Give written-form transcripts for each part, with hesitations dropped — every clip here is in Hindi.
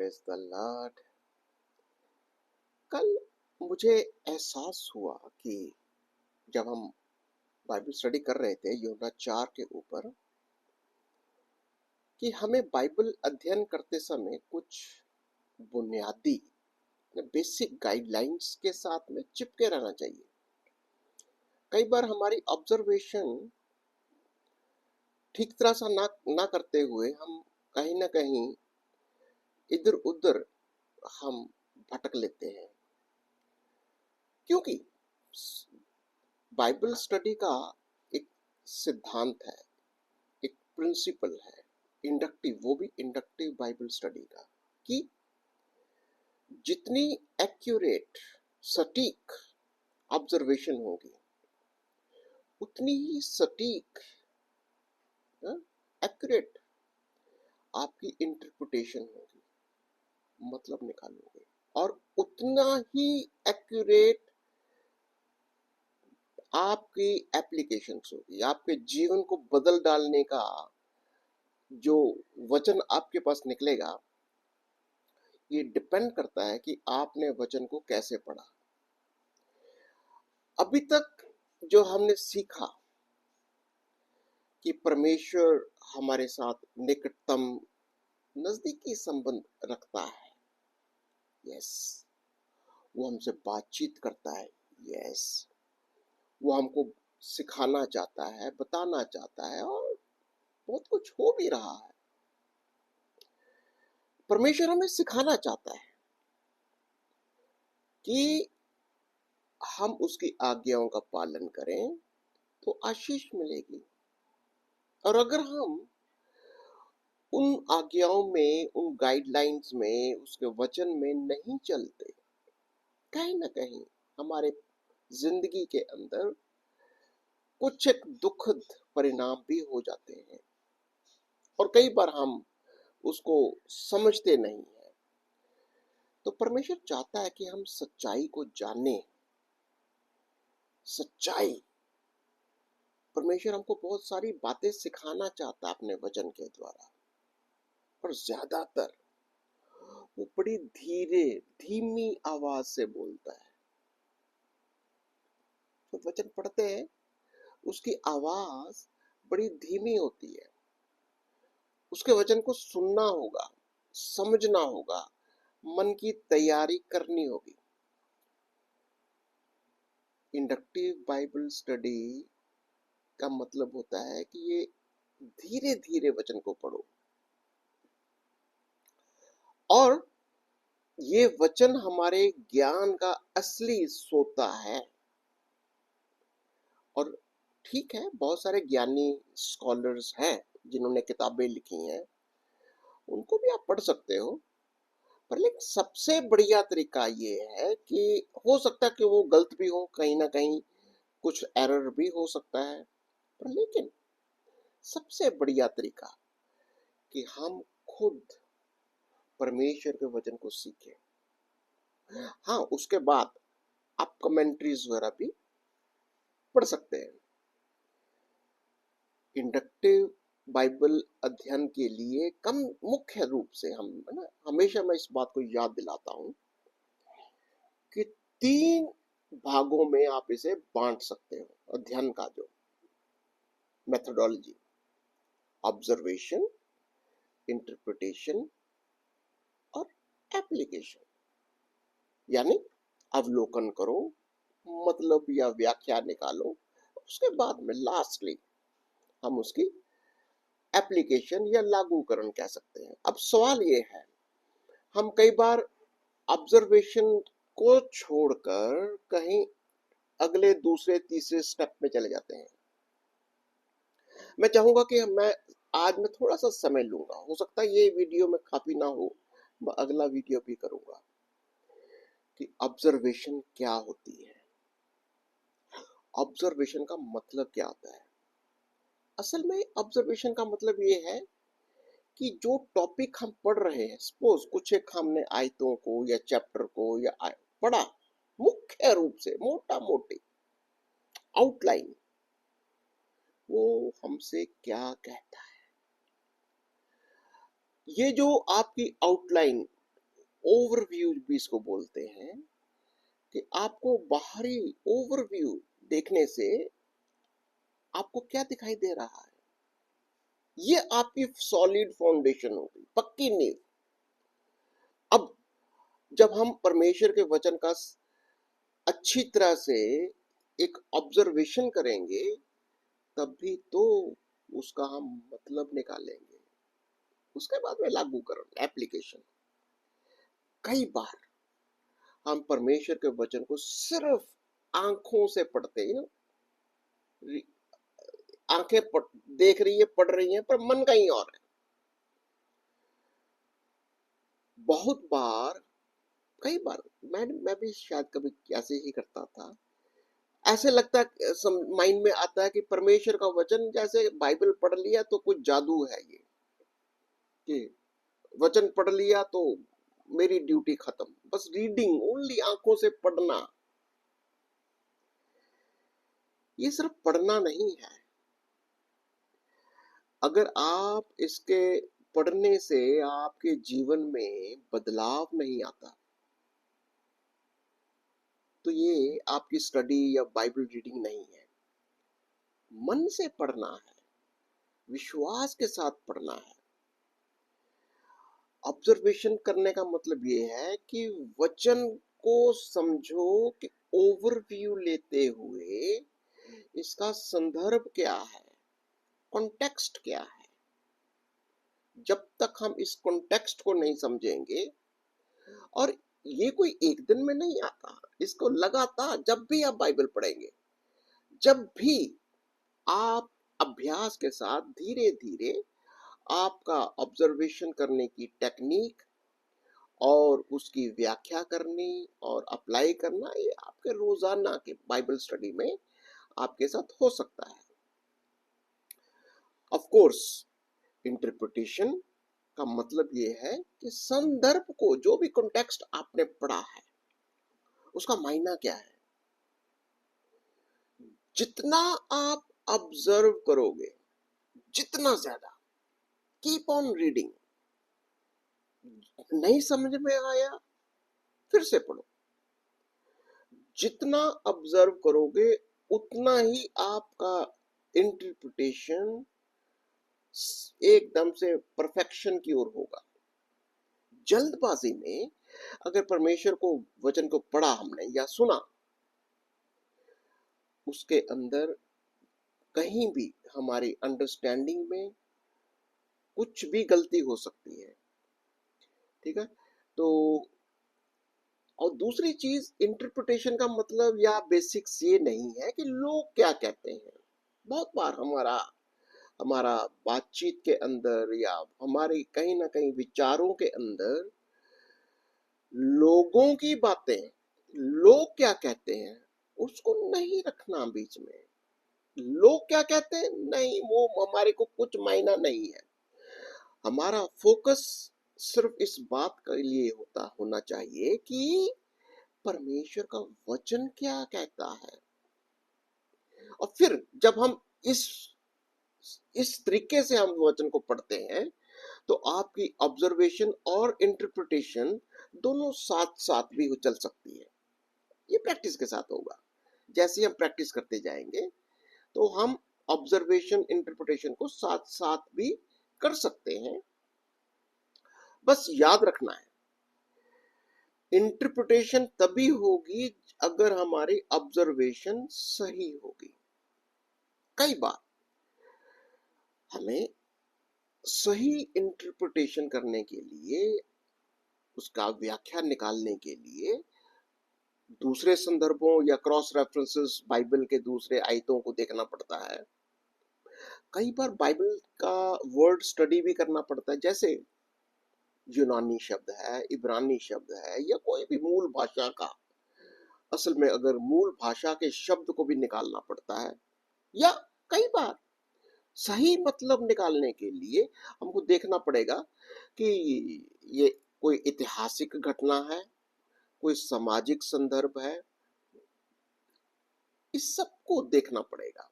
Praise the Lord. कल मुझे एहसास हुआ कि जब हम बाइबल स्टडी कर रहे थे यूहन्ना 4 के ऊपर, कि हमें बाइबल अध्ययन करते समय कुछ बुनियादी बेसिक गाइडलाइंस के साथ में चिपके रहना चाहिए। कई बार हमारी ऑब्जर्वेशन ठीक तरह से ना करते हुए हम कहीं ना कहीं इधर उधर हम भटक लेते हैं, क्योंकि बाइबल स्टडी का एक सिद्धांत है, एक प्रिंसिपल है, इंडक्टिव, वो भी इंडक्टिव बाइबल स्टडी का, कि जितनी एक्यूरेट सटीक ऑब्जर्वेशन होगी उतनी ही सटीक एक्यूरेट आपकी इंटरप्रिटेशन होगी, मतलब निकालोगे, और उतना ही एक्यूरेट आपकी एप्लीकेशंस होगी। आपके जीवन को बदल डालने का जो वचन आपके पास निकलेगा, ये डिपेंड करता है कि आपने वचन को कैसे पढ़ा। अभी तक जो हमने सीखा कि परमेश्वर हमारे साथ निकटतम नजदीकी संबंध रखता है, यस, वो हमसे बातचीत करता है, यस, वो हमको सिखाना चाहता है, बताना चाहता है, और बहुत कुछ हो भी रहा है। परमेश्वर हमें सिखाना चाहता है कि हम उसकी आज्ञाओं का पालन करें तो आशीष मिलेगी, और अगर हम उन आज्ञाओं में, उन गाइडलाइंस में, उसके वचन में नहीं चलते, कहीं ना कहीं हमारे जिंदगी के अंदर कुछ एक दुखद परिणाम भी हो जाते हैं, और कई बार हम उसको समझते नहीं है। तो परमेश्वर चाहता है कि हम सच्चाई को जाने। सच्चाई, परमेश्वर हमको बहुत सारी बातें सिखाना चाहता है अपने वचन के द्वारा, पर ज्यादातर वो बड़ी धीरे धीमी आवाज से बोलता है। तो वचन पढ़ते हैं, उसकी आवाज बड़ी धीमी होती है। उसके वचन को सुनना होगा, समझना होगा, मन की तैयारी करनी होगी। इंडक्टिव बाइबल स्टडी का मतलब होता है कि ये धीरे धीरे वचन को पढ़ो, और ये वचन हमारे ज्ञान का असली सोता है। और ठीक है, बहुत सारे ज्ञानी स्कॉलर्स हैं जिन्होंने किताबें लिखी हैं, उनको भी आप पढ़ सकते हो, पर लेकिन सबसे बढ़िया तरीका ये है कि हो सकता है कि वो गलत भी हो, कहीं ना कहीं कुछ एरर भी हो सकता है, पर लेकिन सबसे बढ़िया तरीका कि हम खुद परमेश्वर के वचन को सीखें। हाँ, उसके बाद आप कमेंट्रीज वगैरह भी पढ़ सकते हैं। इंडक्टिव बाइबल अध्ययन के लिए कम मुख्य रूप से हम, है ना, हमेशा मैं इस बात को याद दिलाता हूं कि 3 भागों में आप इसे बांट सकते हो। अध्ययन का जो मेथोडोलॉजी, ऑब्जर्वेशन, इंटरप्रिटेशन और एप्लीकेशन, यानी अवलोकन करो, मतलब या व्याख्या निकालो, उसके बाद में लास्टली हम उसकी एप्लीकेशन या लागूकरण कह सकते हैं। अब सवाल ये है, हम कई बार ऑब्जर्वेशन को छोड़कर कहीं अगले दूसरे तीसरे स्टेप में चले जाते हैं। मैं चाहूंगा कि आज मैं थोड़ा सा समय लूंगा, हो सकता है ये वीडियो में काफी ना हो, मैं अगला वीडियो भी करूंगा कि ऑब्जर्वेशन क्या होती है, ऑब्जर्वेशन का मतलब क्या होता है। असल में ऑब्जर्वेशन का मतलब ये है कि जो टॉपिक हम पढ़ रहे हैं, सपोज कुछ एक हमने आयतों को या चैप्टर को या पढ़ा, मुख्य रूप से मोटा मोटी आउटलाइन, वो हमसे क्या कहता है। ये जो आपकी आउटलाइन ओवरव्यू भी इसको बोलते हैं, कि आपको बाहरी ओवरव्यू देखने से आपको क्या दिखाई दे रहा है, ये आपकी सॉलिड फाउंडेशन होगी, पक्की नींव। अब जब हम परमेश्वर के वचन का अच्छी तरह से एक ऑब्जर्वेशन करेंगे, तभी तो उसका हम मतलब निकालेंगे, उसके बाद में लागूकरण, एप्लीकेशन। कई बार हम परमेश्वर के वचन को सिर्फ आंखों से पढ़ते हैं, आंखें देख रही है, पढ़ रही हैं, पर मन कहीं और है। बहुत बार, कई बार मैं भी शायद कभी ऐसे ही करता था। ऐसे लगता है, माइंड में आता है कि परमेश्वर का वचन, जैसे बाइबल पढ़ लिया तो कुछ जादू है ये, कि वचन पढ़ लिया तो मेरी ड्यूटी खत्म, बस रीडिंग ओनली, आंखों से पढ़ना। ये सिर्फ पढ़ना नहीं है। अगर आप इसके पढ़ने से आपके जीवन में बदलाव नहीं आता, तो ये आपकी स्टडी या बाइबल रीडिंग नहीं है। मन से पढ़ना है, विश्वास के साथ पढ़ना है। ऑब्जर्वेशन करने का मतलब ये है कि वचन को समझो, कि ओवरव्यू लेते हुए इसका संदर्भ क्या है, कॉन्टेक्स्ट क्या है। जब तक हम इस कॉन्टेक्स्ट को नहीं समझेंगे, और ये कोई एक दिन में नहीं आता, इसको लगातार जब भी आप बाइबल पढ़ेंगे, जब भी आप अभ्यास के साथ धीरे धीरे आपका ऑब्जर्वेशन करने की टेक्निक और उसकी व्याख्या करनी और अप्लाई करना, ये आपके रोजाना के बाइबल स्टडी में आपके साथ हो सकता है। ऑफ कोर्स इंटरप्रिटेशन का मतलब ये है कि संदर्भ को, जो भी कॉन्टेक्स्ट आपने पढ़ा है, उसका मायना क्या है। जितना आप ऑब्जर्व करोगे, जितना ज्यादा, कीप ऑन रीडिंग। नहीं समझ में आया, फिर से पढ़ो। जितना ऑब्जर्व करोगे, उतना ही आपका इंटरप्रिटेशन एकदम से परफेक्शन की ओर होगा। जल्दबाजी में अगर परमेश्वर को वचन को पढ़ा हमने या सुना, उसके अंदर कहीं भी हमारी अंडरस्टैंडिंग में कुछ भी गलती हो सकती है, ठीक है। तो और दूसरी चीज, इंटरप्रिटेशन का मतलब या बेसिक्स ये नहीं है कि लोग क्या कहते हैं। बहुत बार हमारा हमारा बातचीत के अंदर या हमारे कहीं ना कहीं विचारों के अंदर लोगों की बातें, लोग क्या कहते हैं, उसको नहीं रखना बीच में। लोग क्या कहते हैं, नहीं, वो हमारे को कुछ मायना नहीं है। हमारा फोकस सिर्फ इस बात के लिए होना चाहिए कि परमेश्वर का वचन क्या कहता है। और फिर जब हम इस तरीके से हम वचन को पढ़ते हैं, तो आपकी ऑब्जर्वेशन और इंटरप्रिटेशन दोनों साथ साथ भी चल सकती है। ये प्रैक्टिस के साथ होगा। जैसे हम प्रैक्टिस करते जाएंगे, तो हम ऑब्जर्वेशन इंटरप्रिटेशन को साथ साथ भी कर सकते हैं। बस याद रखना है, इंटरप्रिटेशन तभी होगी अगर हमारी ऑब्जर्वेशन सही होगी। कई बार हमें सही इंटरप्रिटेशन करने के लिए, उसका व्याख्या निकालने के लिए दूसरे संदर्भों या क्रॉस रेफरेंसेस, बाइबल के दूसरे आयतों को देखना पड़ता है। कई बार बाइबल का वर्ड स्टडी भी करना पड़ता है, जैसे यूनानी शब्द है, इब्रानी शब्द है, या कोई भी मूल भाषा का, असल में अगर मूल भाषा के शब्द को भी निकालना पड़ता है, या कई बार सही मतलब निकालने के लिए हमको देखना पड़ेगा कि ये कोई ऐतिहासिक घटना है, कोई सामाजिक संदर्भ है, इस सब को देखना पड़ेगा।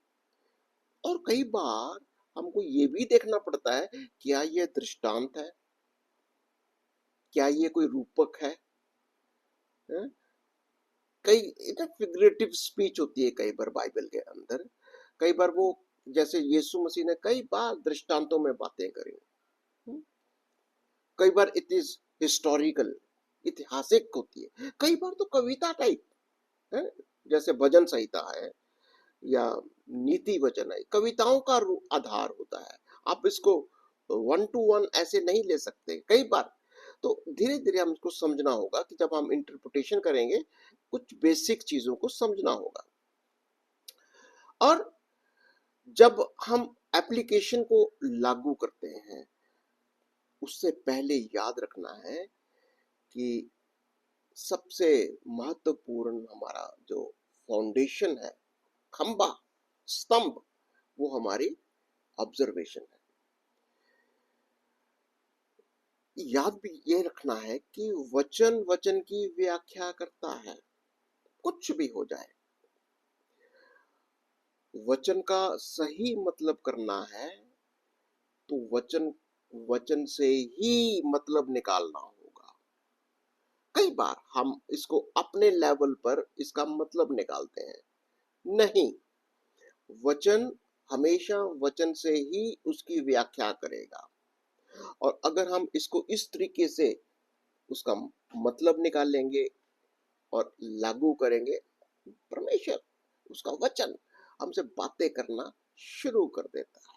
और कई बार हमको ये भी देखना पड़ता है, क्या यह दृष्टांत है, क्या ये कोई रूपक है? हैं? कई फिगरेटिव स्पीच होती है कई बार बाइबल के अंदर। कई बार वो, जैसे यीशु मसीह ने कई बार दृष्टांतों में बातें करी। हम्म, कई बार इट इज हिस्टोरिकल, ऐतिहासिक होती है। कई बार तो कविता टाइप है, जैसे भजन संहिता है या नीति वचन है, कविताओं का आधार होता है। आप इसको वन टू वन ऐसे नहीं ले सकते कई बार। तो धीरे धीरे हम इसको समझना होगा कि जब हम इंटरप्रिटेशन करेंगे, कुछ बेसिक चीजों को समझना होगा। और जब हम एप्लीकेशन को लागू करते हैं, उससे पहले याद रखना है कि सबसे महत्वपूर्ण हमारा जो फाउंडेशन है, खंबा, स्तंभ, वो हमारी ऑब्जर्वेशन है। याद भी ये रखना है कि वचन वचन की व्याख्या करता है, कुछ भी हो जाए। वचन का सही मतलब करना है तो वचन वचन से ही मतलब निकालना होगा। कई बार हम इसको अपने लेवल पर इसका मतलब निकालते हैं, नहीं, वचन हमेशा वचन से ही उसकी व्याख्या करेगा। और अगर हम इसको इस तरीके से उसका मतलब निकालेंगे और लागू करेंगे, परमेश्वर, उसका वचन हमसे बातें करना शुरू कर देता है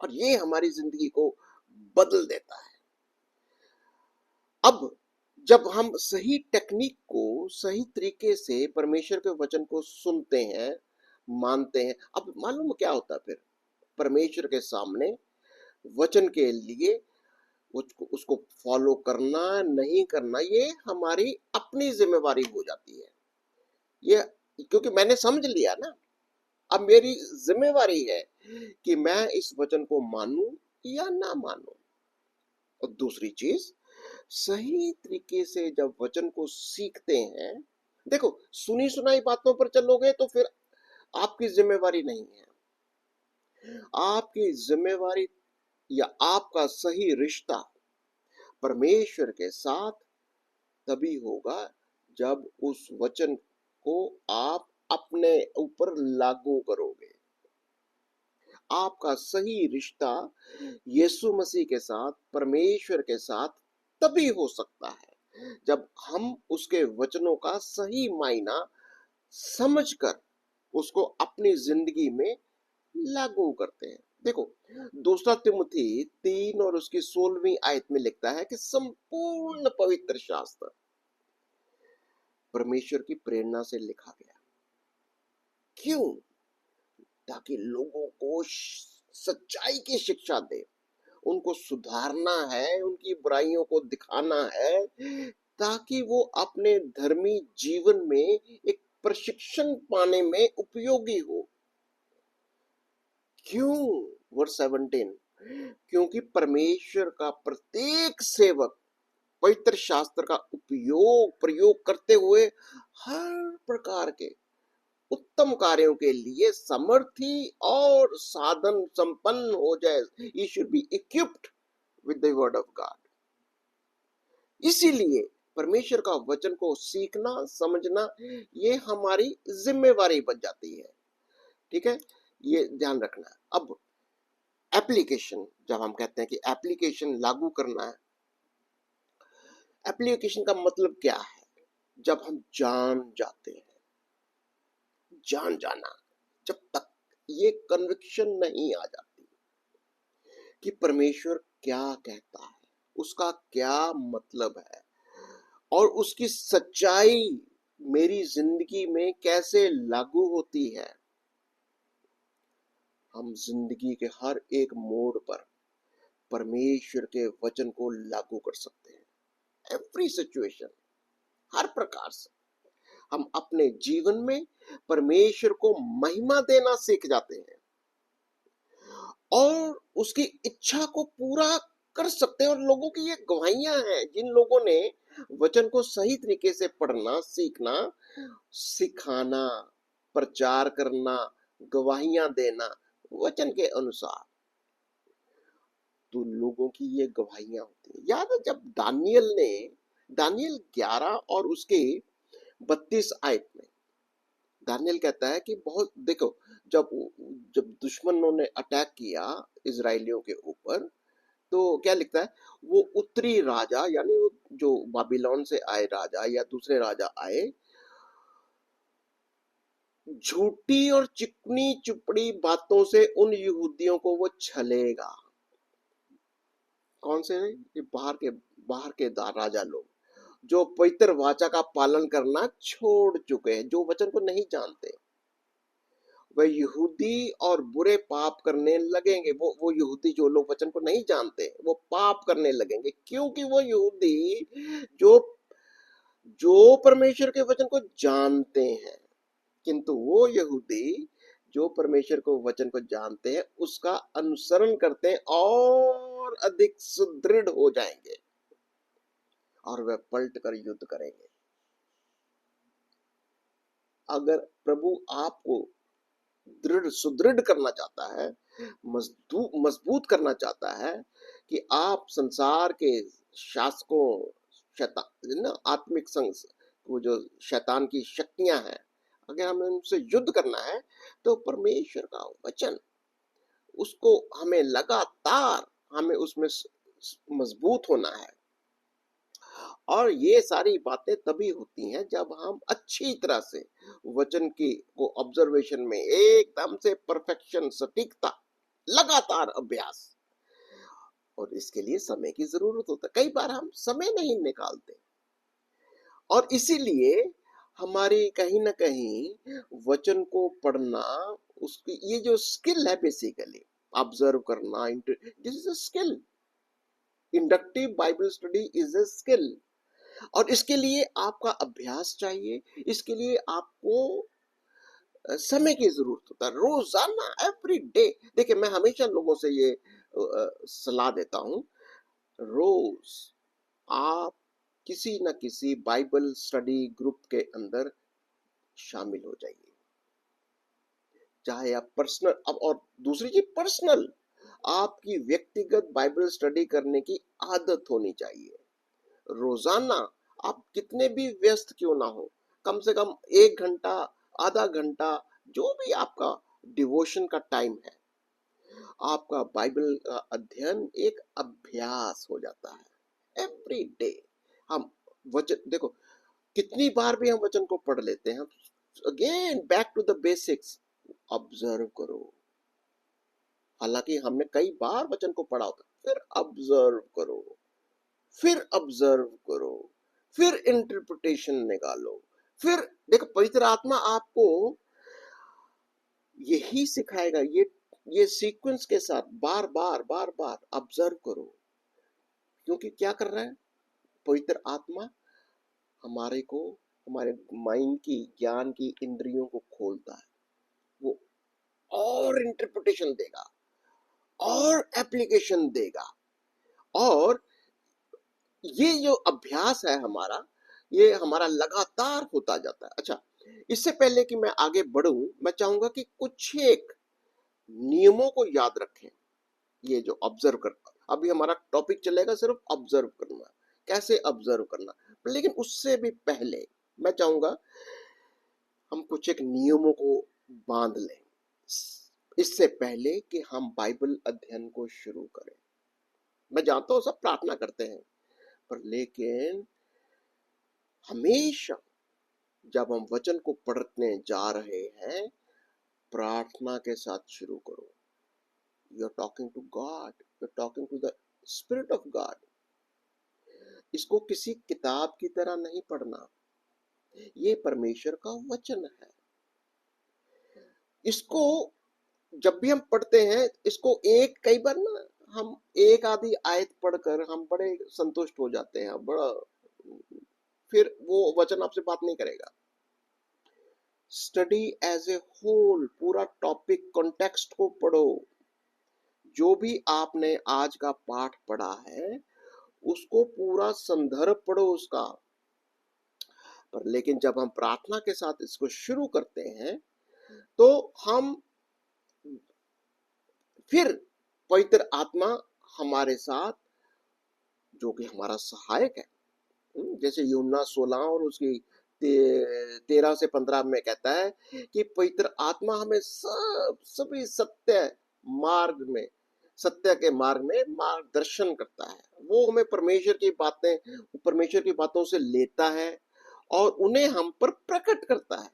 और ये हमारी जिंदगी को बदल देता है। अब जब हम सही टेक्निक को सही तरीके से परमेश्वर के वचन को सुनते हैं, मानते हैं, अब मालूम क्या होता है फिर? परमेश्वर के सामने वचन के लिए उसको उसको फॉलो करना नहीं करना, ये हमारी अपनी जिम्मेवारी हो जाती है। ये क्योंकि मैंने समझ लिया ना, अब मेरी जिम्मेवारी है कि मैं इस वचन को मानूं या ना मानूं। और दूसरी चीज, सही तरीके से जब वचन को सीखते हैं, देखो, सुनी सुनाई बातों पर चलोगे तो फिर आपकी जिम्मेवारी नहीं है। आपकी जिम्मेवारी या आपका सही रिश्ता परमेश्वर के साथ तभी होगा जब उस वचन को आप अपने ऊपर लागू करोगे। आपका सही रिश्ता यीशु मसीह के साथ, परमेश्वर के साथ तभी हो सकता है जब हम उसके वचनों का सही मायना समझकर उसको अपनी जिंदगी में लागू करते हैं। देखो, दूसरा तिमुथी 3 और उसकी 16वीं आयत में लिखता है कि संपूर्ण पवित्र शास्त्र परमेश्वर की प्रेरणा से लिखा गया। क्यों? ताकि लोगों को सच्चाई की शिक्षा दे, उनको सुधारना है, उनकी बुराइयों को दिखाना है, ताकि वो अपने धर्मी जीवन में एक प्रशिक्षण पाने में उपयोगी हो। क्यों? वर्स 17, क्योंकि परमेश्वर का प्रत्येक सेवक पवित्र शास्त्र का प्रयोग करते हुए हर प्रकार के उत्तम कार्यों के लिए समर्थी और साधन संपन्न हो जाए। He should be equipped with the word of God। इसीलिए परमेश्वर का वचन को सीखना, समझना, ये हमारी जिम्मेवारी बन जाती है। ठीक है, ये ध्यान रखना है। अब एप्लीकेशन, जब हम कहते हैं कि एप्लीकेशन लागू करना है, एप्लीकेशन का मतलब क्या है? जब हम जान जाते हैं, जान जाना, जब तक ये कन्विक्शन नहीं आ जाती कि परमेश्वर क्या कहता है, उसका क्या मतलब है और उसकी सच्चाई मेरी जिंदगी में कैसे लागू होती है, हम जिंदगी के हर एक मोड़ पर परमेश्वर के वचन को लागू कर सकते हैं। एवरी सिचुएशन, हर प्रकार से हम अपने जीवन में परमेश्वर को महिमा देना सीख जाते हैं और उसकी इच्छा को पूरा कर सकते हैं। और लोगों की ये गवाहियां हैं, जिन लोगों ने वचन को सही तरीके से पढ़ना, सीखना, सिखाना, प्रचार करना, गवाहियां देना वचन के अनुसार, तो लोगों की ये गवाहियां होती हैं। याद है जब दानियल 11 और उसके 32 आयत में दानियल कहता है कि बहुत देखो, जब जब दुश्मनों ने अटैक किया इजराइलियों के ऊपर, तो क्या लिखता है, वो उत्तरी राजा यानी वो जो बाबिलोन से आए राजा या दूसरे राजा आए, झूठी और चिकनी चुपड़ी बातों से उन यहूदियों को वो छलेगा। कौन से? ये बाहर के राजा लोग जो पवित्र वाचा का पालन करना छोड़ चुके हैं, जो वचन को नहीं जानते, वह यहूदी और बुरे पाप करने लगेंगे। वो यहूदी जो लोग वचन को नहीं जानते, वो पाप करने लगेंगे, क्योंकि वो यहूदी जो जो परमेश्वर के वचन को जानते हैं, किंतु वो यहूदी जो परमेश्वर को वचन को जानते हैं उसका अनुसरण करते हैं और अधिक सुदृढ़ हो जाएंगे और वह पलट कर युद्ध करेंगे। अगर प्रभु आपको सुदृढ़ करना चाहता है, मजबूत करना चाहता है कि आप संसार के शासकों, शैतान ना, आत्मिक संघ, वो जो शैतान की शक्तियां हैं, अगर हमें उनसे युद्ध करना है तो परमेश्वर का वचन, उसको हमें लगातार, हमें उसमें मजबूत होना है। और ये सारी बातें तभी होती हैं जब हम अच्छी तरह से वचन की को ऑब्जर्वेशन में एकदम से परफेक्शन, सटीकता, लगातार अभ्यास, और इसके लिए समय की जरूरत होता है। कई बार हम समय नहीं निकालते और इसीलिए हमारी कहीं ना कहीं वचन को पढ़ना, उसकी ये जो स्किल है, बेसिकली ऑब्जर्व करना, this is a skill. Inductive Bible study is a skill, और इसके लिए आपका अभ्यास चाहिए, इसके लिए आपको समय की जरूरत होता है, रोजाना, एवरी डे। देखिए, मैं हमेशा लोगों से ये सलाह देता हूं, रोज आप किसी न किसी बाइबल स्टडी ग्रुप के अंदर शामिल हो जाइए, चाहे आप पर्सनल, अब और दूसरी चीज पर्सनल, आपकी व्यक्तिगत बाइबल स्टडी करने की आदत होनी चाहिए। रोजाना आप कितने भी व्यस्त क्यों ना हो, कम से कम 1 घंटा, आधा घंटा, जो भी आपका डिवोशन का टाइम है, आपका बाइबल का अध्ययन एक अभ्यास हो जाता है। एवरी डे हम वचन, देखो कितनी बार भी हम वचन को पढ़ लेते हैं, again back to the basics, observe करो। हालांकि हमने कई बार वचन को पढ़ा होता, फिर ऑब्जर्व करो, फिर ऑब्जर्व करो, फिर इंटरप्रिटेशन निकालो, फिर देखो पवित्र आत्मा आपको यही सिखाएगा, ये सीक्वेंस के साथ बार बार ऑब्जर्व करो। क्योंकि क्या कर रहा है पवित्र आत्मा? हमारे को, हमारे माइंड की, ज्ञान की इंद्रियों को खोलता है, वो और इंटरप्रिटेशन देगा और एप्लीकेशन देगा, और ये जो अभ्यास है हमारा, ये हमारा लगातार होता जाता है। अच्छा, इससे पहले कि मैं आगे बढ़ूं, मैं चाहूंगा कि कुछ एक नियमों को याद रखें। ये जो ऑब्जर्व करना, अभी हमारा टॉपिक चलेगा सिर्फ ऑब्जर्व करना, कैसे ऑब्जर्व करना, लेकिन उससे भी पहले मैं चाहूंगा हम कुछ एक नियमों को बांध लें, इससे पहले कि हम बाइबल अध्ययन को शुरू करें। मैं जानता हूं सब प्रार्थना करते हैं, पर लेकिन हमेशा जब हम वचन को पढ़ने जा रहे हैं, प्रार्थना के साथ शुरू करो। You are talking to God, you are talking to the spirit of God. इसको किसी किताब की तरह नहीं पढ़ना, ये परमेश्वर का वचन है। इसको जब भी हम पढ़ते हैं, इसको कई बार ना हम एक आधी आयत पढ़कर हम बड़े संतुष्ट हो जाते हैं, बड़ा, फिर वो वचन आपसे बात नहीं करेगा। स्टडी एज ए होल, पूरा टॉपिक कॉन्टेक्स्ट को पढ़ो। जो भी आपने आज का पाठ पढ़ा है उसको पूरा संदर्भ पढ़ो उसका। पर लेकिन जब हम प्रार्थना के साथ इसको शुरू करते हैं तो हम फिर पवित्र आत्मा हमारे साथ, जो कि हमारा सहायक है। जैसे यूहन्ना 16 और उसकी 13 से 15 में कहता है कि पवित्र आत्मा हमें सभी सत्य के मार्ग में मार्गदर्शन करता है। वो हमें परमेश्वर की बातों से लेता है और उन्हें हम पर प्रकट करता है,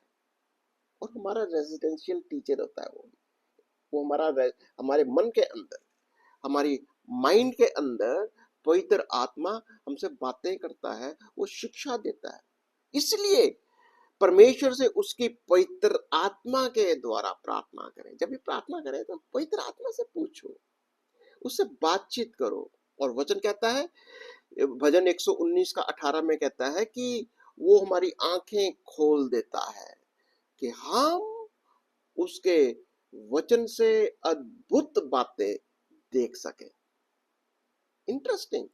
और हमारा रेजिडेंशियल टीचर होता है। वो हमारे मन के अंदर, हमारी माइंड के अंदर पवित्र आत्मा हमसे बातें करता है, वो शिक्षा देता है। इसलिए परमेश्वर से उसकी पवित्र आत्मा के द्वारा प्रार्थना करें। जब भी प्रार्थना करें तो पवित्र आत्मा से पूछो, उससे बातचीत करो। और वचन कहता है, भजन 119 का 18 में कहता है कि वो हमारी आंखें खोल देता है कि हम उसके वचन से अद्भुत बातें देख सके। इंटरेस्टिंग।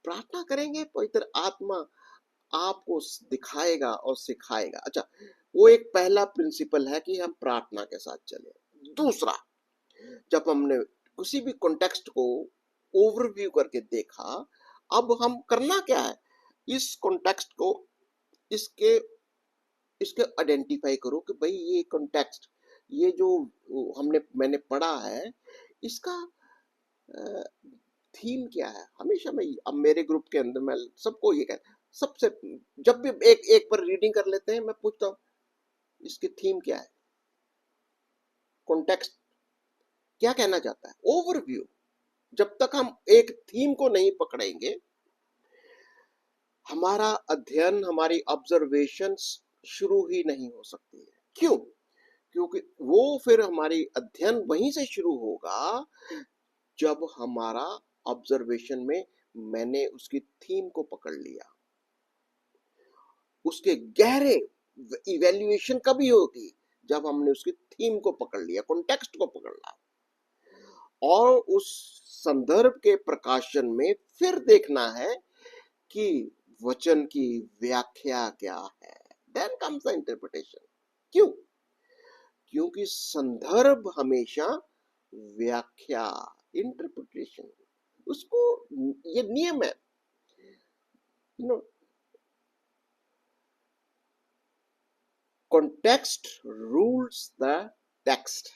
प्रार्थना करेंगे, पवित्र आत्मा आपको दिखाएगा और सिखाएगा। अच्छा, वो एक पहला प्रिंसिपल है कि हम प्रार्थना के साथ चले। दूसरा, जब हमने किसी भी कॉन्टेक्स्ट को ओवरव्यू करके देखा, अब हम करना क्या है, इस कॉन्टेक्स्ट को, इसके इसके आइडेंटिफाई करो कि भाई ये कॉन्टेक्स्ट, ये जो मैंने पढ़ा है, इसका थीम क्या है। हमेशा मैं, अब मेरे ग्रुप के अंदर मैं सबको ये कहता, सबसे जब भी एक एक पर रीडिंग कर लेते हैं, मैं पूछता हूँ इसकी थीम क्या है, कॉन्टेक्स्ट क्या कहना चाहता है, ओवरव्यू। जब तक हम एक थीम को नहीं पकड़ेंगे, हमारा अध्ययन, हमारी ऑब्जर्वेशन शुरू ही नहीं हो सकती है। क्यों? क्योंकि वो फिर हमारी अध्ययन वहीं से शुरू होगा जब हमारा ऑब्जर्वेशन में मैंने उसकी थीम को पकड़ लिया। उसके गहरे इवैल्यूएशन कभी होगी जब हमने उसकी थीम को पकड़ लिया, कॉन्टेक्स्ट को पकड़ लिया, और उस संदर्भ के प्रकाशन में फिर देखना है कि वचन की व्याख्या क्या है। Then comes the interpretation. क्यों? क्योंकि संदर्भ हमेशा व्याख्या, इंटरप्रिटेशन, उसको, ये नियम है। Context rules the text.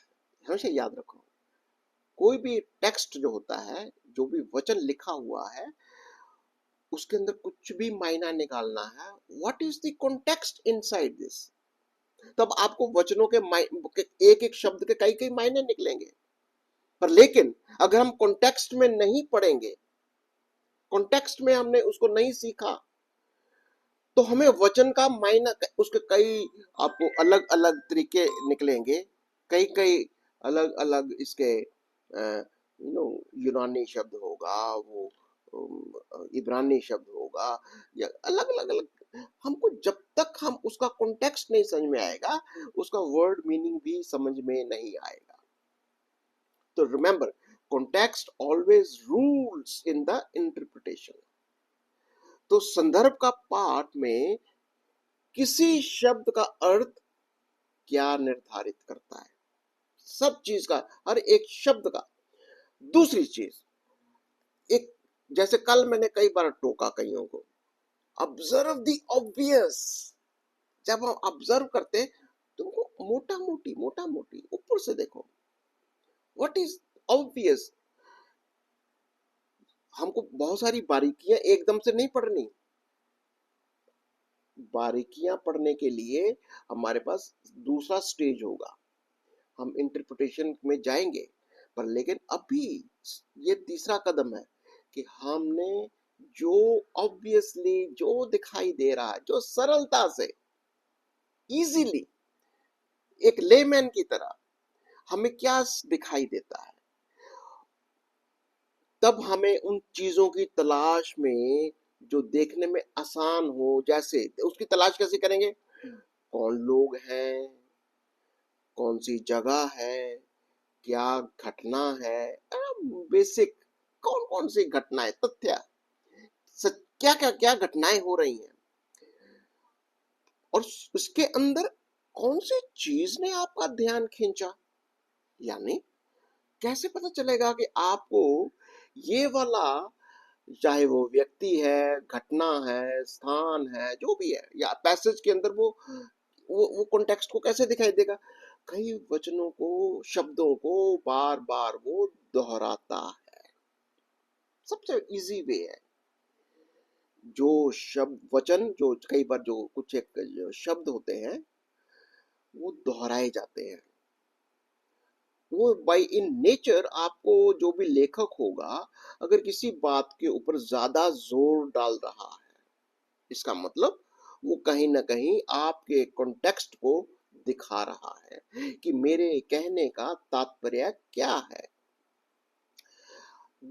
हमेशा याद रखो, कोई भी टेक्स्ट जो होता है, जो भी वचन लिखा हुआ है, उसके अंदर कुछ भी मायना निकालना है, what is the context inside this. तब आपको वचनों के एक एक शब्द के कई कई मायने निकलेंगे। पर लेकिन अगर हम कॉन्टेक्स्ट में नहीं पढ़ेंगे, कॉन्टेक्स्ट में हमने उसको नहीं सीखा, तो हमें वचन का मायना, उसके कई आपको अलग अलग तरीके निकलेंगे, कई कई अलग अलग इसके यूनानी शब्द होगा, वो इब्रानी शब्द होगा, या अलग अलग हमको जब तक हम उसका कॉन्टेक्स्ट नहीं समझ में आएगा, उसका वर्ड मीनिंग भी समझ में नहीं आएगा। तो remember, context always rules in the interpretation. तो संदर्भ का पाठ में किसी शब्द का अर्थ क्या निर्धारित करता है, सब चीज का, हर एक शब्द का। दूसरी चीज, एक, जैसे कल मैंने कई बार टोका कईयों को, ऑब्जर्व द ऑब्वियस। जब हम ऑब्जर्व करते हैं, तुमको मोटा मोटी ऊपर से देखो, व्हाट इज ऑब्वियस। हमको बहुत सारी बारीकियां एकदम से नहीं पढ़नी। बारीकियां पढ़ने के लिए हमारे पास दूसरा स्टेज होगा, हम इंटरप्रिटेशन में जाएंगे। पर लेकिन अभी ये तीसरा कदम है कि हमने जो ऑब्वियसली, जो दिखाई दे रहा है, जो सरलता से, इजीली, एक लेमैन की तरह हमें क्या दिखाई देता है, तब हमें उन चीजों की तलाश में, जो देखने में आसान हो, जैसे उसकी तलाश कैसे करेंगे, कौन लोग हैं, कौन सी जगह है, क्या घटना है, बेसिक कौन कौन सी घटनाएं, तथ्य, क्या क्या क्या घटनाएं हो रही हैं, और उसके अंदर कौन सी चीज ने आपका ध्यान खींचा। यानी कैसे पता चलेगा कि आपको ये वाला, चाहे वो व्यक्ति है, घटना है, स्थान है, जो भी है, या पैसेज के अंदर वो कॉन्टेक्स्ट को कैसे दिखाई देगा? कई वचनों को, शब्दों को बार बार वो दोहराता है। सबसे इजी वे है, जो शब्द वचन, जो कई बार जो कुछ एक जो शब्द होते हैं वो दोहराए जाते हैं। वो बाय इन नेचर, आपको जो भी लेखक होगा, अगर किसी बात के ऊपर ज्यादा जोर डाल रहा है, इसका मतलब वो कहीं ना कहीं आपके कॉन्टेक्स्ट को दिखा रहा है कि मेरे कहने का तात्पर्य क्या है।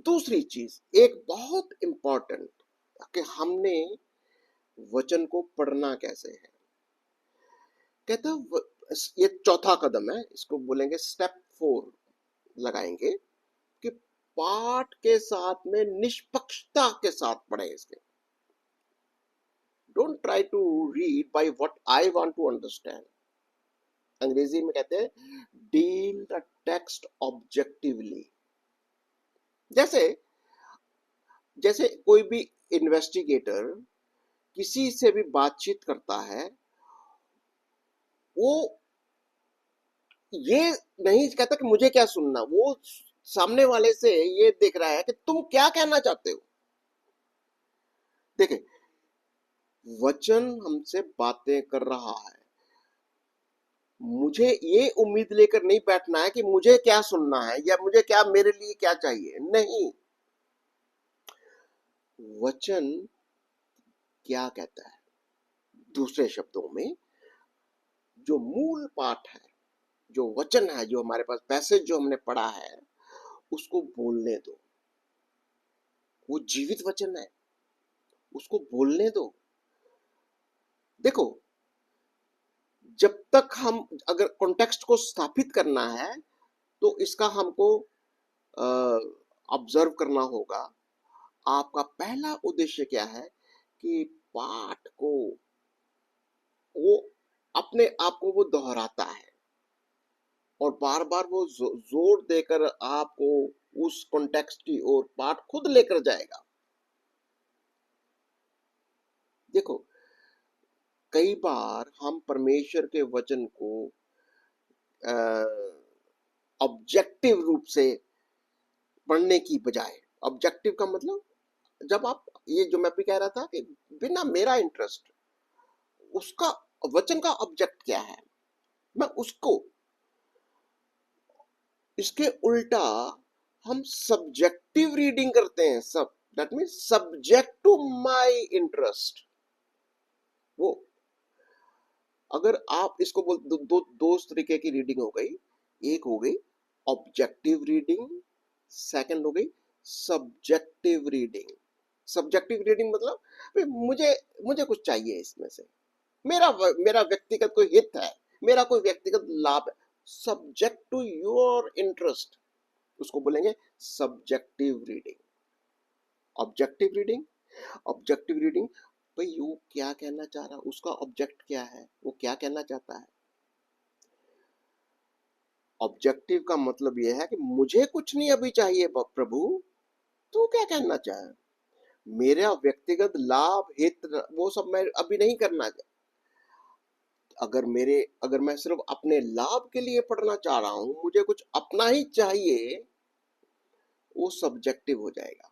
दूसरी चीज, एक बहुत इंपॉर्टेंट, कि हमने वचन को पढ़ना कैसे है। कहता ये चौथा कदम है, इसको बोलेंगे स्टेप 4 लगाएंगे, कि पाठ के साथ में निष्पक्षता के साथ पढ़े इसके। Don't try to read by what I want to understand. Angrezi में कहते हैं डील द टेक्स्ट ऑब्जेक्टिवली। जैसे जैसे कोई भी इन्वेस्टिगेटर किसी से भी बातचीत करता है, वो ये नहीं कहता कि मुझे क्या सुनना, वो सामने वाले से ये देख रहा है कि तुम क्या कहना चाहते हो। देखें, वचन हमसे बातें कर रहा है, मुझे ये उम्मीद लेकर नहीं बैठना है कि मुझे क्या सुनना है या मुझे क्या, मेरे लिए क्या चाहिए, नहीं। वचन क्या कहता है, दूसरे शब्दों में जो मूल पाठ है, जो वचन है, जो हमारे पास पैसेज जो हमने पढ़ा है, उसको बोलने दो। वो जीवित वचन है, उसको बोलने दो। देखो, जब तक हम, अगर कॉन्टेक्स्ट को स्थापित करना है तो इसका हमको ऑब्जर्व करना होगा। आपका पहला उद्देश्य क्या है, कि पाठ को वो अपने आप को वो दोहराता है और बार बार वो जोर देकर आपको उस कॉन्टेक्स्ट की ओर पाठ खुद लेकर जाएगा। देखो, कई बार हम परमेश्वर के वचन को ऑब्जेक्टिव रूप से पढ़ने की बजाय, ऑब्जेक्टिव का मतलब, जब आप, ये जो मैं भी कह रहा था कि बिना मेरा इंटरेस्ट, उसका वचन का ऑब्जेक्ट क्या है, मैं उसको, इसके उल्टा हम सब्जेक्टिव रीडिंग करते हैं। सब that mean subject to my interest. वो, अगर आप इसको बोल दो तरीके की रीडिंग हो गई। एक हो गई ऑब्जेक्टिव रीडिंग, सेकंड हो गई सब्जेक्टिव रीडिंग। सब्जेक्टिव रीडिंग मतलब, भाई मुझे मुझे कुछ चाहिए इसमें से, मेरा मेरा व्यक्तिगत कोई हित है, मेरा कोई व्यक्तिगत लाभ है, सब्जेक्ट टू योर इंटरेस्ट, उसको बोलेंगे subjective reading. Objective reading, objective reading, भाई वो क्या कहना चाह रहा है, उसका ऑब्जेक्ट क्या है, वो क्या कहना चाहता है। ऑब्जेक्टिव का मतलब यह है कि मुझे कुछ नहीं अभी चाहिए प्रभु, तू क्या कहना चाहे, मेरा व्यक्तिगत लाभ हित वो सब मैं अभी नहीं करना। अगर मैं सिर्फ अपने लाभ के लिए पढ़ना चाह रहा हूं, मुझे कुछ अपना ही चाहिए, वो सब्जेक्टिव हो जाएगा।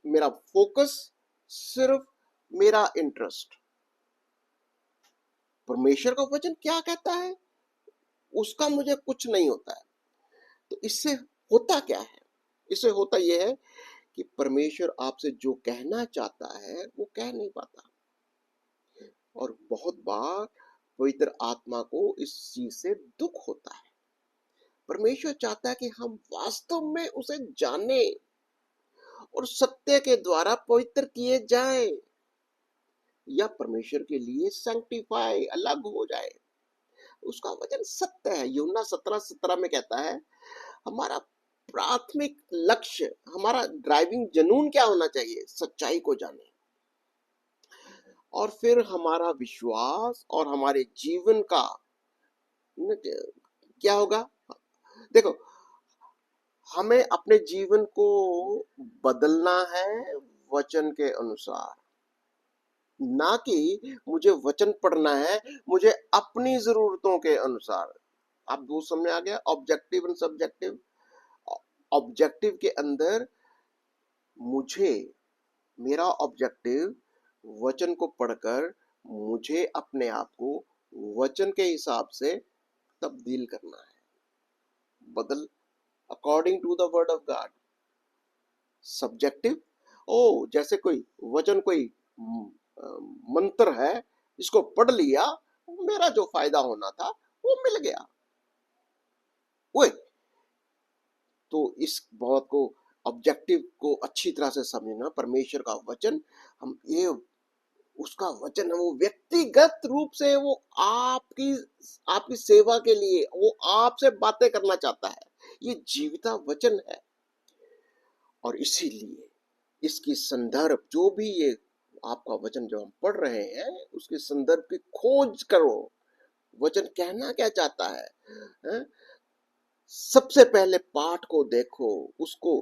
मेरा फोकस सिर्फ मेरा इंटरेस्ट। परमेश्वर का वचन क्या कहता है, उसका मुझे कुछ नहीं होता है। तो इससे होता क्या है, इससे होता यह है कि परमेश्वर आपसे जो कहना चाहता है वो कह नहीं पाता। और बहुत बार पवित्र आत्मा को इस चीज से दुख होता है। परमेश्वर चाहता है कि हम वास्तव में उसे जाने और सत्य के द्वारा पवित्र किए जाएं, या परमेश्वर के लिए सैंक्टिफाई, अलग हो जाए। उसका वचन सत्य है। यूहन्ना 17:17 में कहता है, हमारा प्राथमिक लक्ष्य, हमारा ड्राइविंग जनून क्या होना चाहिए, सच्चाई को जाने। और फिर हमारा विश्वास और हमारे जीवन का क्या होगा। देखो, हमें अपने जीवन को बदलना है वचन के अनुसार, ना कि मुझे वचन पढ़ना है मुझे अपनी जरूरतों के अनुसार। आप दो समझ आ गया, ऑब्जेक्टिव एंड सब्जेक्टिव। ऑब्जेक्टिव के अंदर मुझे, मेरा ऑब्जेक्टिव वचन को पढ़कर मुझे अपने आप को वचन के हिसाब से तब्दील करना है, बदल, according to the word of God. Subjective, ओ जैसे कोई वचन, कोई मंत्र है, इसको पढ़ लिया, मेरा जो फायदा होना था वो मिल गया। वो तो इस बात को, ऑब्जेक्टिव को अच्छी तरह से समझना। परमेश्वर का वचन, हम ये उसका वचन है, वो व्यक्तिगत रूप से वो आपकी आपकी सेवा के लिए वो आपसे बातें करना चाहता है। ये जीविता वचन है, और इसीलिए इसकी संदर्भ जो भी ये आपका वचन जो हम पढ़ रहे हैं उसके संदर्भ की खोज करो। वचन कहना क्या चाहता है? सबसे पहले पाठ को देखो, उसको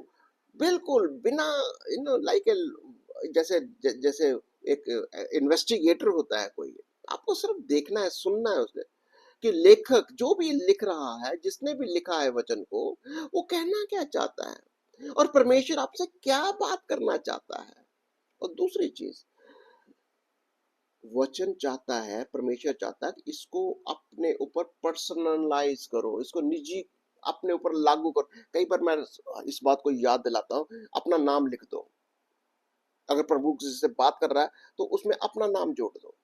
बिल्कुल बिना लाइक जैसे जैसे एक इन्वेस्टिगेटर होता है कोई, आपको सिर्फ देखना है, सुनना है उसने कि लेखक जो भी लिख रहा है, जिसने भी लिखा है वचन को, वो कहना क्या चाहता है और परमेश्वर आपसे क्या बात करना चाहता है। और दूसरी चीज, वचन चाहता है, परमेश्वर चाहता है कि इसको अपने ऊपर पर्सनलाइज करो, इसको निजी अपने ऊपर लागू करो। कई बार मैं इस बात को याद दिलाता हूं, अपना नाम लिख दो। अगर प्रभु किसी से बात कर रहा है तो उसमें अपना नाम जोड़ दो।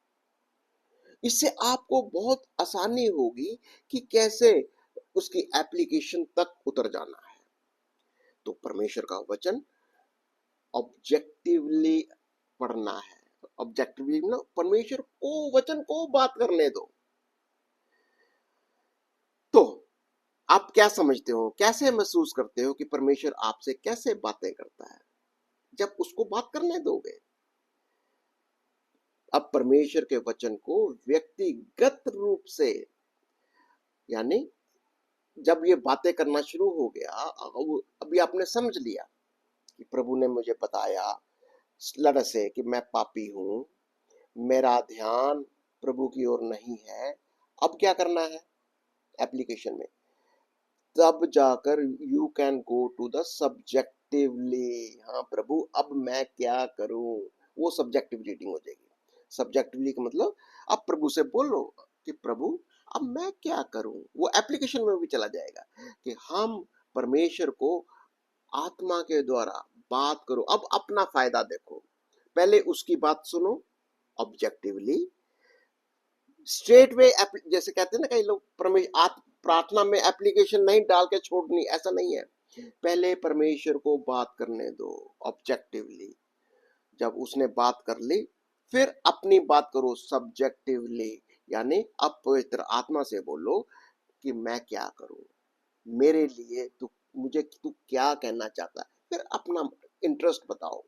इससे आपको बहुत आसानी होगी कि कैसे उसकी एप्लीकेशन तक उतर जाना है। तो परमेश्वर का वचन ऑब्जेक्टिवली पढ़ना है। ऑब्जेक्टिवली ना, परमेश्वर को वचन को बात करने दो। तो आप क्या समझते हो, कैसे महसूस करते हो कि परमेश्वर आपसे कैसे बातें करता है जब उसको बात करने दोगे? अब परमेश्वर के वचन को व्यक्तिगत रूप से, यानी जब ये बातें करना शुरू हो गया, अभी आपने समझ लिया कि प्रभु ने मुझे बताया लड़ से कि मैं पापी हूं, मेरा ध्यान प्रभु की ओर नहीं है। अब क्या करना है एप्लीकेशन में? तब जाकर you can go to the subjectively. हाँ प्रभु, अब मैं क्या करूं? वो सब्जेक्टिव रीडिंग हो जाएगी। सब्जेक्टिवली का मतलब अब प्रभु से बोलो कि प्रभु अब मैं क्या करूं। वो एप्लीकेशन में भी चला जाएगा कि हम परमेश्वर को आत्मा के द्वारा बात करो। अब अपना फायदा देखो, पहले उसकी बात सुनो ऑब्जेक्टिवली, स्ट्रेट वे। जैसे कहते हैं ना कई लोग, प्रार्थना में एप्लीकेशन नहीं डाल के छोड़नी, ऐसा नहीं है। पहले परमेश्वर को बात करने दो ऑब्जेक्टिवली। जब उसने बात कर ली, फिर अपनी बात करो सब्जेक्टिवली, यानी अब पवित्र आत्मा से बोलो कि मैं क्या करूं, मेरे लिए तू क्या कहना चाहता है, फिर अपना इंटरेस्ट बताओ।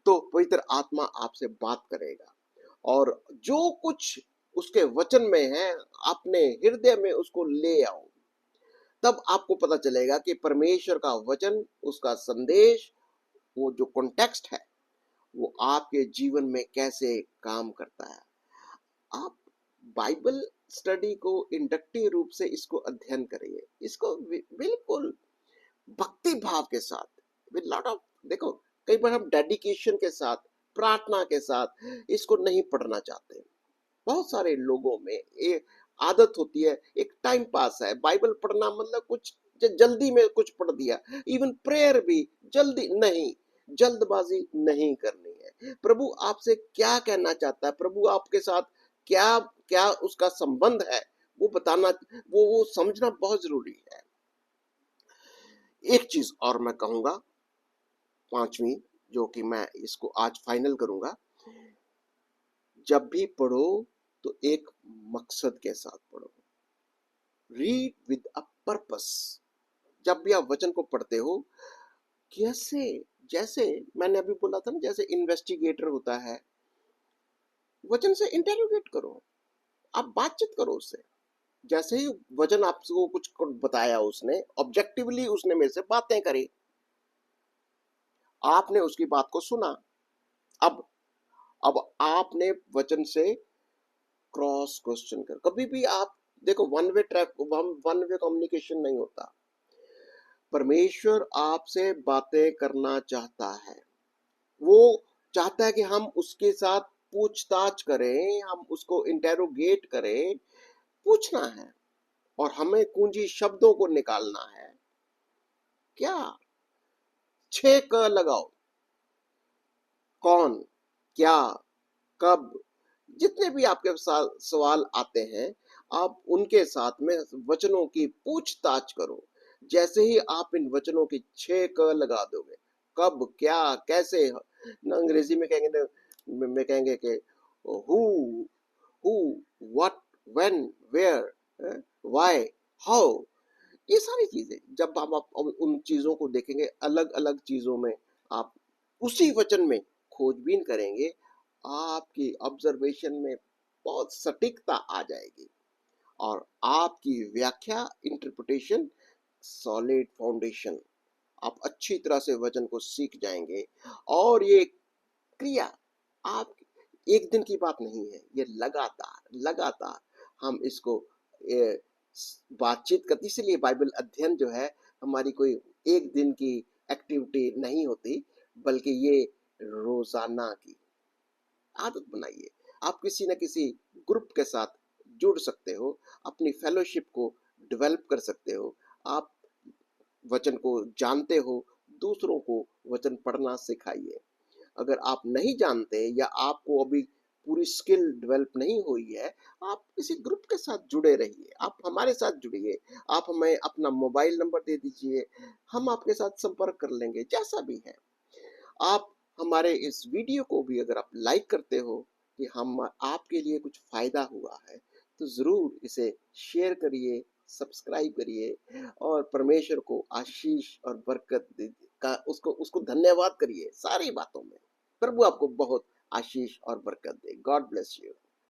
तो पवित्र आत्मा आपसे बात करेगा, और जो कुछ उसके वचन में है अपने हृदय में उसको ले आओ। तब आपको पता चलेगा कि परमेश्वर का वचन, उसका संदेश, वो जो कॉन्टेक्स्ट है वो आपके जीवन में कैसे काम करता है। आप बाइबल स्टडी को इंडक्टिव रूप से इसको अध्ययन करिए, इसको बिल्कुल भक्ति भाव के साथ, विद लॉट ऑफ, देखो कई बार हम डेडिकेशन के साथ, प्रार्थना के साथ इसको नहीं पढ़ना चाहते। बहुत सारे लोगों में ये आदत होती है, एक टाइम पास है, बाइबल पढ़ना मतलब कुछ जल्दी में कुछ पढ़ दिया। इवन प्रेयर भी जल्दी नहीं, जल्दबाजी नहीं करनी है। प्रभु आपसे क्या कहना चाहता है, प्रभु आपके साथ क्या क्या उसका संबंध है, वो बताना, वो समझना बहुत जरूरी है। एक चीज और मैं कहूंगा, पांचवी, जो कि मैं इसको आज फाइनल करूंगा, जब भी पढ़ो तो एक मकसद के साथ पढ़ो। Read with a purpose. जब भी आप वचन को पढ़ते हो, कैसे, जैसे मैंने अभी बोला था ना, जैसे इन्वेस्टिगेटर होता है, वचन से इंटेरोगेट करो, आप बातचीत करो उससे। जैसे ही वचन आपको कुछ बताया, उसने ऑब्जेक्टिवली उसने मेरे से बातें करी, आपने उसकी बात को सुना। अब अब आपने वचन से क्रॉस क्वेश्चन कर, कभी भी आप देखो, वन वे कम्युनिकेशन नहीं होता। परमेश्वर आपसे बातें करना चाहता है, वो चाहता है कि हम उसके साथ पूछताछ करें, हम उसको इंटेरोगेट करें, पूछना है, और हमें कुंजी शब्दों को निकालना है। क्या? 6 क लगाओ। कौन, क्या, कब, जितने भी आपके सवाल आते हैं, आप उनके साथ में वचनों की पूछताछ करो। जैसे ही आप इन वचनों की 6 क लगा दोगे, कब, क्या, कैसे, ना अंग्रेजी में कहेंगे, में कहेंगे कि who, who, what, when, where, why, how, ये सारी चीजें जब हम आप उन चीजों को देखेंगे, अलग अलग चीजों में आप उसी वचन में खोजबीन करेंगे, आपकी ऑब्जर्वेशन में बहुत सटीकता आ जाएगी, और आपकी व्याख्या, इंटरप्रिटेशन, सॉलिड फाउंडेशन, आप अच्छी तरह से वचन को सीख जाएंगे। और ये क्रिया आप एक दिन की बात नहीं है, ये लगातार लगातार हम इसको ए, बातचीत करते, इसलिए बाइबल अध्ययन जो है हमारी कोई एक दिन की एक्टिविटी नहीं होती, बल्कि ये रोजाना की आदत बनाइए। आप किसी न किसी ग्रुप के साथ जुड़ सकते हो, अपनी फेलोशिप को डेवलप कर सकते हो, आप वचन को जानते हो, दूसरों को वचन पढ़ना सिखाइए। अगर आप नहीं जानते या आपको अभी पूरी स्किल डेवलप नहीं हुई है, आप किसी ग्रुप के साथ जुड़े रहिए, आप हमारे साथ जुड़िए, आप हमें अपना मोबाइल नंबर दे दीजिए, हम आपके साथ संपर्क कर लेंगे, जैसा भी है। आप हमारे इस वीडियो को भी अगर आप लाइक करते हो कि हम आपके लिए कुछ फायदा हुआ है, तो जरूर इसे शेयर करिए, सब्सक्राइब करिए, और परमेश्वर को आशीष और बरकत का उसको उसको धन्यवाद करिए सारी बातों में। प्रभु आपको बहुत आशीष और बरकत दे। God bless you.